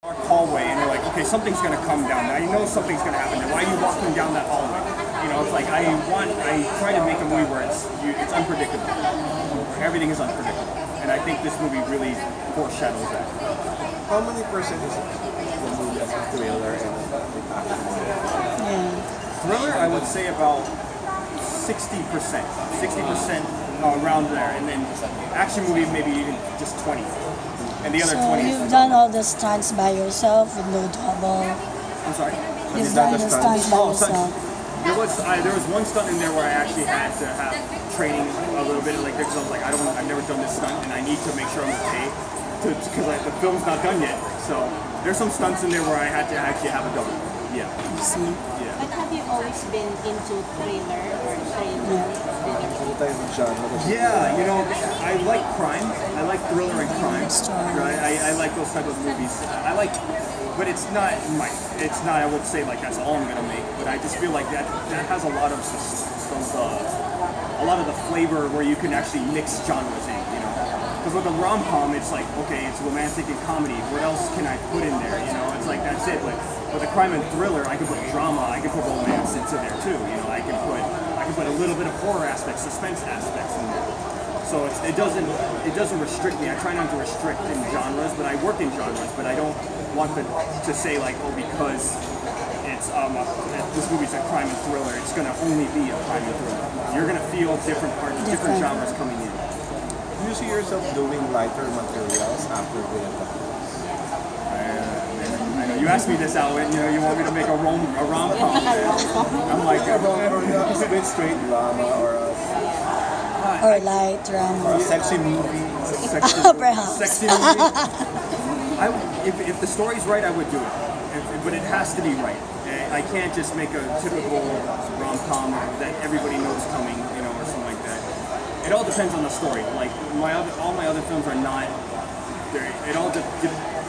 dark hallway, and you're like, okay, something's gonna come down. Now you know something's gonna happen. Why are you walking down that hallway? You know, it's like I try to make a movie where it's unpredictable. Where everything is unpredictable, and I think this movie really foreshadows that. How many percent is the movie as a thriller and Thriller, I would say about 60%. 60% around there, and then action movie maybe even just 20. And the other So 20 you've done all the stunts by yourself with no double. I'm sorry? You've done the stunts by yourself. There was one stunt in there where I actually had to have training a little bit, like because I was like, I've never done this stunt, and I need to make sure I'm okay, because the film's not done yet. So there's some stunts in there where I had to actually have a double. Yeah. You see? Yeah. But have you always been into thriller or thriller? Yeah, you know, I like crime. I like thriller and crime. Right? I like those type of movies. But it's not I would say like that's all I'm gonna make. But I just feel like that has a lot of the flavor where you can actually mix genres in. You know, because with a rom-com, it's like okay, it's romantic and comedy. What else can I put in there? You know, it's like that's it. But with a crime and thriller, I can put drama, I can put romance into there too. You know, I can put a little bit of horror aspects, suspense aspects in there. So it doesn't restrict me. I try not to restrict in genres, but I work in genres. But I don't want to say like, oh, because it's this movie's a crime and thriller, it's gonna only be a crime and thriller. You're gonna feel different parts, different genres coming in. Do you see yourself doing lighter materials after the You asked me this out, and you want me to make a rom-com. I'm like, a bit straight drama Or light drama. or a sexy movie. Perhaps. Sexy movie. If the story's right, I would do it. But it has to be right. I can't just make a typical rom-com that everybody knows coming, or something like that. It all depends on the story. Like all my other films are not. It all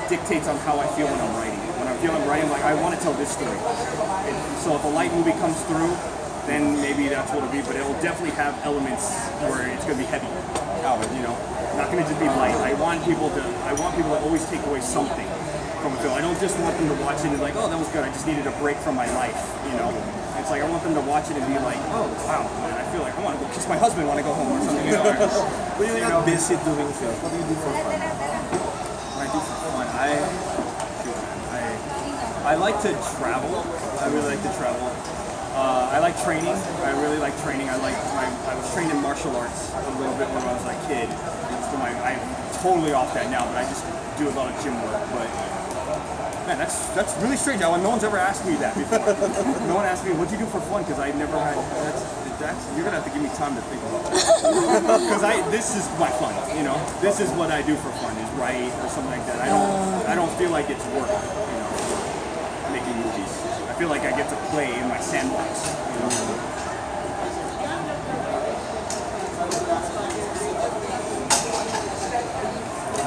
dictates on how I feel when I'm writing. When I feel I'm writing, like I want to tell this story. So if a light movie comes through, then maybe that's what it'll be. But it'll definitely have elements where it's going to be heavy. Not going to just be light. I want people to always take away something from a film. I don't just want them to watch it and be like, oh, that was good. I just needed a break from my life. It's like I want them to watch it and be like, oh, wow, man, I feel like I want to go kiss my husband, want to go home or something. When you're not busy doing films, what do you do for fun? What I do for fun, I like to travel. I really like to travel. I like training. I really like training. I was trained in martial arts a little bit when I was a kid. I'm totally off that now, but I just do a lot of gym work. But man, that's really strange. No one's ever asked me that before. No one asked me, "What'd you do for fun?" Because I never had. You're gonna have to give me time to think about that. Because this is my fun. This is what I do for fun. Is write or something like that. I don't feel like it's work. Making movies. I feel like I get to play in my sandbox.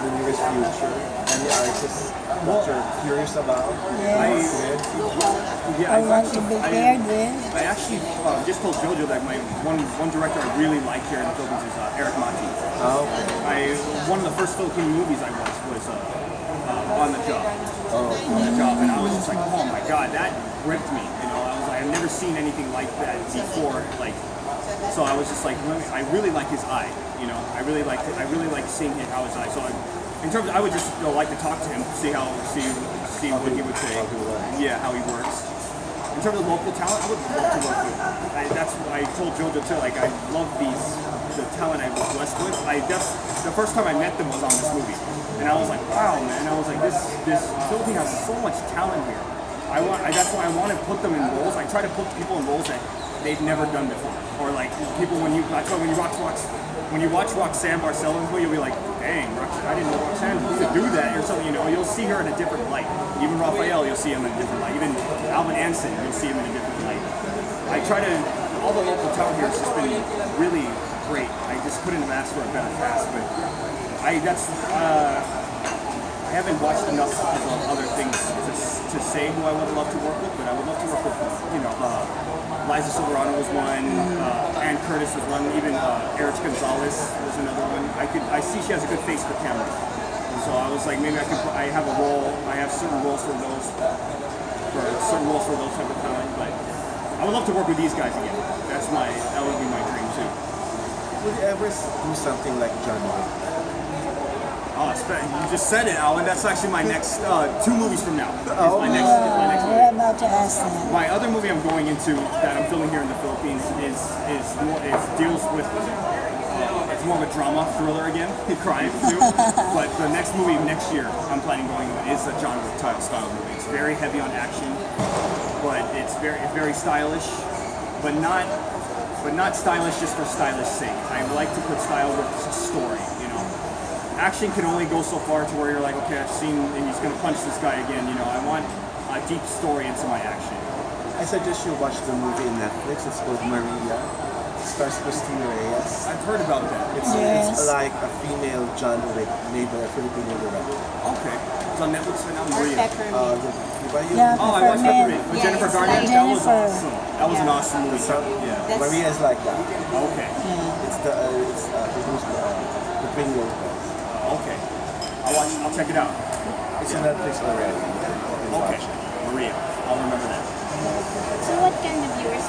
The nearest future, any artists that you're curious about? Yes. Yeah, I want to be paired with. I actually just told Jojo that my one director I really like here in the Philippines is Erich Gonzales. Oh. One of the first Philippine movies I watched was On the Job. On the Job, and I was just like, oh my god, that gripped me. I was like, I've never seen anything like that before. So I was just like, I really like his eye. I really like seeing how his eye. So I would just like to talk to him, see what he would say. Yeah, how he works. In terms of local talent, I would love to work with. That's what I told Jojo too. Like I love the talent I was blessed with. The first time I met them was on this movie, and I was like, wow, man. I was like, this Philippine has so much talent here. That's why I want to put them in roles. I try to put people in roles that they've never done before, or like people when you watch Roxanne Barcelo's movie, you'll be like, dang, I didn't know Roxanne could do that or something. You'll see her in a different light. Even Raphael, you'll see him in a different light. Even Alvin Anson, you'll see him in a different light. All the local talent here has just been really great. I just couldn't have asked for a better cast, but I haven't watched enough of other things to say who I would love to work with, but I would love to work with, Liza Soberano was one, Ann Curtis was one, even Erich Gonzales was another one. I see she has a good face for camera. So So I was like, maybe I can. I have a role. I have certain roles for those. For certain roles for those type of talent, but I would love to work with these guys again. That would be my dream too. Would you ever do something like John Wick? Oh, you just said it, Alan. That's actually my next 2 movies from now. Oh. My next movie. We're about to ask that. My other movie I'm going into that I'm filming here in the Philippines is deals with it's more of a drama thriller again, crime too. But the next movie next year I'm planning going with is a John Wick style movie. It's very heavy on action, but it's very stylish, but not stylish just for stylish sake. I like to put style with a story. Action can only go so far to where you're like, okay, I've seen, and he's gonna punch this guy again. I want a deep story into my action. I suggest you watch the movie in Netflix. It's called Maria. It stars Christina Reyes. I've heard about that. It's like a female John Wick made by a Filipino director. Okay. It's on Netflix right now. Or Maria. Peppermint. Yeah, Oh, I watched Peppermint with Yeah, Jennifer it's Garner. like That was Jennifer. awesome. That was an awesome movie. Yeah. That's- Maria is like that. Okay. Yeah. It's produced by the Twin Lopez. Okay. I'll check it out. It's on Netflix already. Okay. Maria. I'll remember that. So what kind of viewers